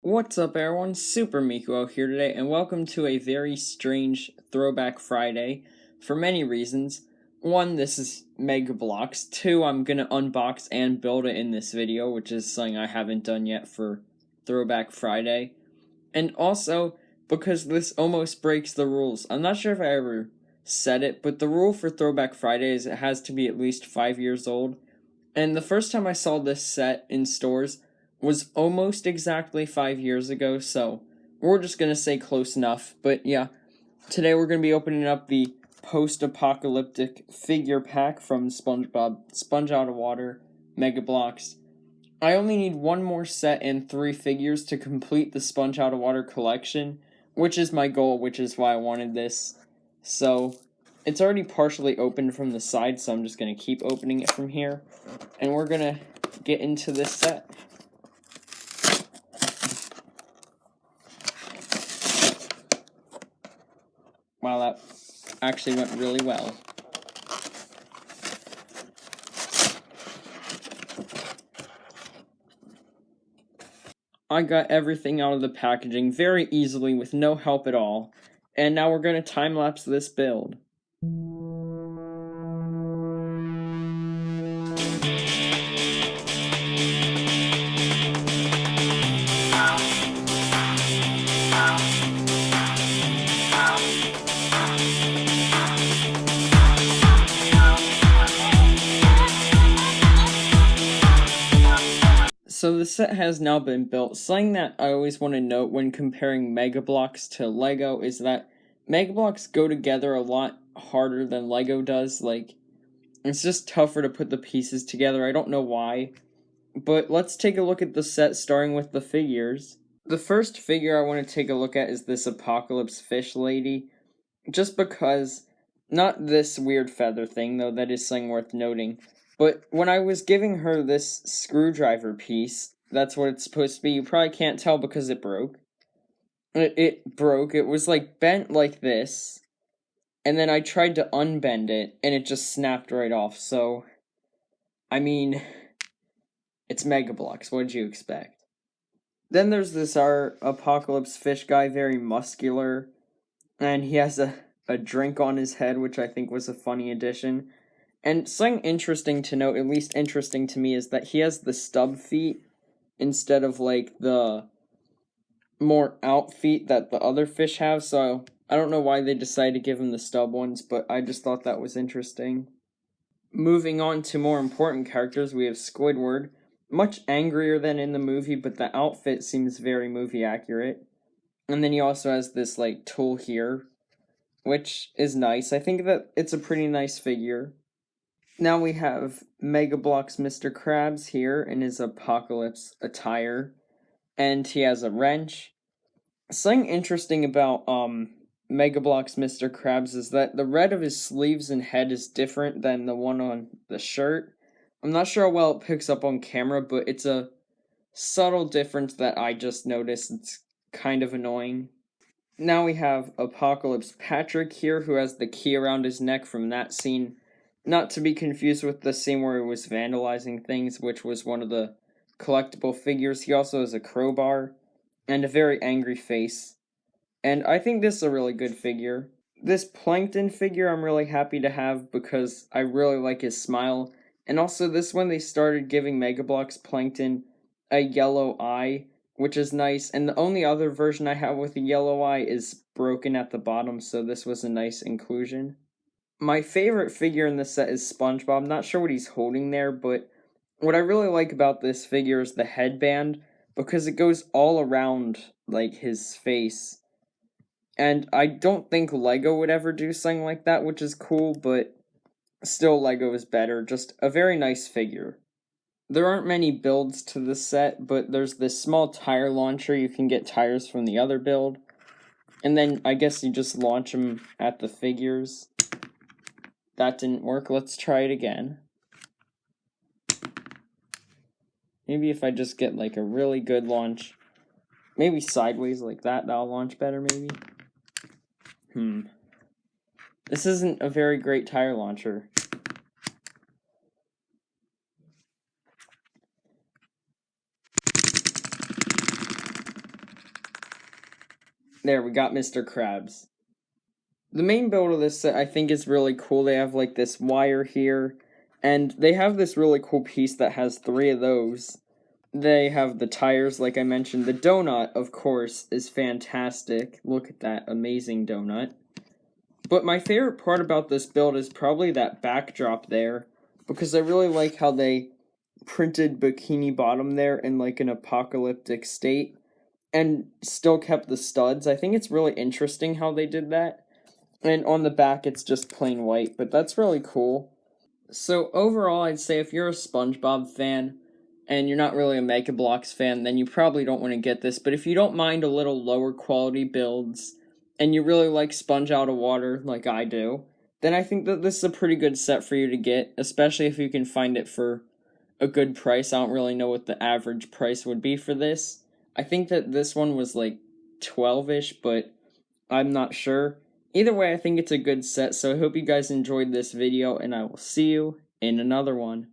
What's up everyone, Super Mikuo here today, and welcome to a very strange Throwback Friday, for many reasons. One, this is Mega Bloks. Two, I'm gonna unbox and build it in this video, which is something I haven't done yet for Throwback Friday. And also, because this almost breaks the rules. I'm not sure if I ever said it, but the rule for Throwback Friday is it has to be at least 5 years old. And the first time I saw this set in stores was almost exactly 5 years ago, so we're just gonna say close enough. But yeah, today we're gonna be opening up the Post-Apocalyptic figure pack from Spongebob, Sponge Out of Water, Mega Bloks. I only need one more set and 3 figures to complete the Sponge Out of Water collection, which is my goal, which is why I wanted this. So, it's already partially opened from the side, so I'm just gonna keep opening it from here. And we're gonna get into this set. Wow, that actually went really well. I got everything out of the packaging very easily with no help at all. And now we're going to time-lapse this build. So the set has now been built. Something that I always want to note when comparing Mega Bloks to Lego is that Mega Bloks go together a lot harder than Lego does. Like, it's just tougher to put the pieces together. I don't know why. But let's take a look at the set, starting with the figures. The first figure I want to take a look at is this Apocalypse Fish Lady. Just because, not this weird feather thing, though that is something worth noting. But when I was giving her this screwdriver piece, that's what it's supposed to be. You probably can't tell because it broke. It broke. It was like bent like this. And then I tried to unbend it, and it just snapped right off. So, I mean, it's Mega Bloks. What did you expect? Then there's this our Apocalypse Fish guy, very muscular. And he has a drink on his head, which I think was a funny addition. And something interesting to note, at least interesting to me, is that he has the stub feet instead of, like, the more out feet that the other fish have. So, I don't know why they decided to give him the stub ones, but I just thought that was interesting. Moving on to more important characters, we have Squidward. Much angrier than in the movie, but the outfit seems very movie accurate. And then he also has this, like, tool here, which is nice. I think that it's a pretty nice figure. Now we have Mega Bloks Mr. Krabs here in his Apocalypse attire. And he has a wrench. Something interesting about Mega Bloks Mr. Krabs is that the red of his sleeves and head is different than the one on the shirt. I'm not sure how well it picks up on camera, but it's a subtle difference that I just noticed. It's kind of annoying. Now we have Apocalypse Patrick here, who has the key around his neck from that scene. Not to be confused with the scene where he was vandalizing things, which was one of the collectible figures. He also has a crowbar and a very angry face. And I think this is a really good figure. This Plankton figure I'm really happy to have because I really like his smile. And also this one they started giving Mega Bloks Plankton a yellow eye, which is nice. And the only other version I have with a yellow eye is broken at the bottom, so this was a nice inclusion. My favorite figure in this set is Spongebob. I'm not sure what he's holding there, but what I really like about this figure is the headband, because it goes all around, like, his face. And I don't think Lego would ever do something like that, which is cool, but still Lego is better. Just a very nice figure. There aren't many builds to this set, but there's this small tire launcher. You can get tires from the other build. And then I guess you just launch them at the figures. That didn't work. Let's try it again. Maybe if I just get like a really good launch. Maybe sideways like that, that'll launch better maybe. This isn't a very great tire launcher. There, we got Mr. Krabs. The main build of this set I think is really cool. They have like this wire here, and they have this really cool piece that has 3 of those. They have the tires, like I mentioned. The donut, of course, is fantastic. Look at that amazing donut. But my favorite part about this build is probably that backdrop there, because I really like how they printed Bikini Bottom there in like an apocalyptic state, and still kept the studs. I think it's really interesting how they did that. And on the back, it's just plain white, but that's really cool. So overall, I'd say if you're a Spongebob fan, and you're not really a Mega Bloks fan, then you probably don't want to get this. But if you don't mind a little lower quality builds, and you really like Sponge Out of Water, like I do, then I think that this is a pretty good set for you to get, especially if you can find it for a good price. I don't really know what the average price would be for this. I think that this one was like 12-ish, but I'm not sure. Either way, I think it's a good set, so I hope you guys enjoyed this video, and I will see you in another one.